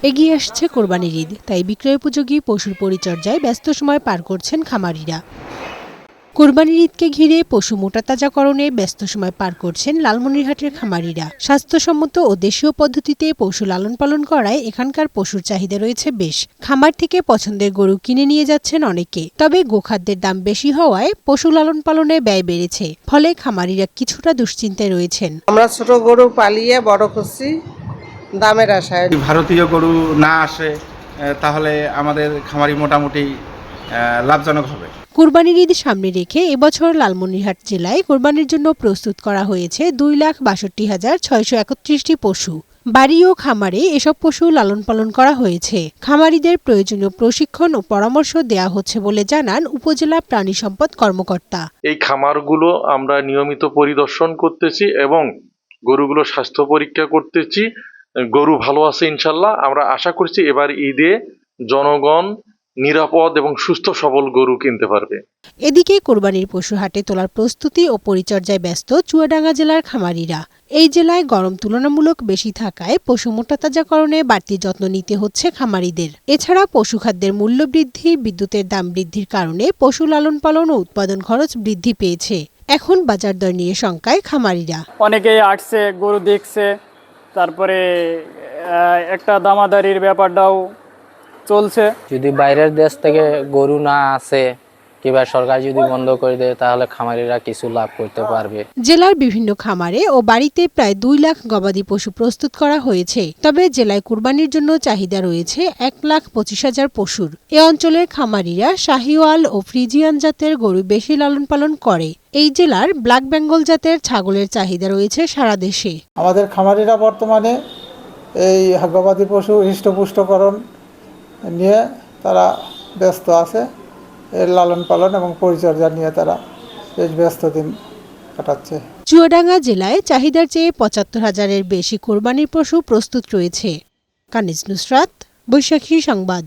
এগিয়ে আসছে কোরবানির ঈদ, তাই বিক্রয় উপযোগী পশুর পরিচর্যায় ব্যস্ত সময় পার করছেন খামারিরা। কোরবানির ঈদকে ঘিরে পশু মোটাতাজাকরণে ব্যস্ত সময় পার করছেন লালমনিরহাটের খামারিরা। স্বাস্থ্যসম্মত ও দেশীয় পদ্ধতিতে পশু লালন পালন করায় এখানকার পশুর চাহিদা রয়েছে বেশ। খামার থেকে পছন্দের গরু কিনে নিয়ে যাচ্ছেন অনেকে, তবে গোখাদ্যের দাম বেশি হওয়ায় পশু লালন পালনে ব্যয় বেড়েছে। ফলে খামারিরা কিছুটা দুশ্চিন্তায় রয়েছেন। আমরা ছোট গরু পালিয়ে বড় করছি দামের আশায়। ভারতীয় গরু না আসে তাহলে আমাদের খামারি মোটামুটি লাভজনক হবে। কোরবানির ঈদ সামনে রেখে এবছর লালমনিরহাট জেলায় কোরবানির জন্য প্রস্তুত করা হয়েছে 2,62,631টি পশু। বাড়ি ও খামারে এসব পশু লালন পালন করা হয়েছে। খামারিদের প্রয়োজনীয় প্রশিক্ষণ ও পরামর্শ দেয়া হচ্ছে বলে জানান উপজেলা প্রাণী সম্পদ কর্মকর্তা। এই খামারগুলো আমরা নিয়মিত পরিদর্শন করতেছি এবং গরুগুলো স্বাস্থ্য পরীক্ষা করতেছি। গরু ভালো আছে ইনশাল্লাহ। আমরা আশা করছি এবার ঈদে জনগণ নিরাপদ এবং সুস্থ সবল গরু কিনতে পারবে। এদিকে কোরবানির পশু হাটে তোলার প্রস্তুতি ও পরিচর্যায় ব্যস্ত চুয়াডাঙ্গা জেলার খামারিরা। এই জেলায় গরম তুলনামূলক বেশি থাকায় পশু মোটাতাজাকরণে বাড়তি যত্ন নিতে হচ্ছে খামারিদের। এছাড়া পশু খাদ্যের মূল্য বৃদ্ধি, বিদ্যুতের দাম বৃদ্ধির কারণে পশু লালন পালন ও উৎপাদন খরচ বৃদ্ধি পেয়েছে। এখন বাজার দর নিয়ে শঙ্কায় খামারিরা। অনেকেই আসছে, গরু দেখছে, তারপরে একটা দামাদারির ব্যাপারটাও চলছে। যদি বাইরের দেশ থেকে গরু না আসে কিংবা সরকার যদি বন্ধ করে দেয় তাহলে খামারিরা কিছু লাভ করতে পারবে। জেলার বিভিন্ন খামারে ও বাড়িতে প্রায় 2 লাখ গবাদি পশু প্রস্তুত করা হয়েছে। তবে জেলায় কুরবানির জন্য চাহিদা রয়েছে 1,25,000 পশুর। এ অঞ্চলের খামারিরা শাহিওয়াল ও ফ্রিজিয়ান জাতের গরু বেশি লালন পালন করে। এই জেলার ব্ল্যাক বেঙ্গল জাতের ছাগলের চাহিদা রয়েছে সারা দেশে। আমাদের খামারিরা বর্তমানে এই গবাদি পশু হৃষ্টপুষ্টকরণ নিয়ে তারা ব্যস্ত আছে। এর লালন পালন এবং পরিচর্যা নিয়ে তারা বেশ ব্যস্ত দিন কাটাচ্ছে। চুয়াডাঙ্গা জেলায় চাহিদার চেয়ে 75,000-এর বেশি কোরবানির পশু প্রস্তুত রয়েছে। কানিজ নুসরাত, বৈশাখী সংবাদ।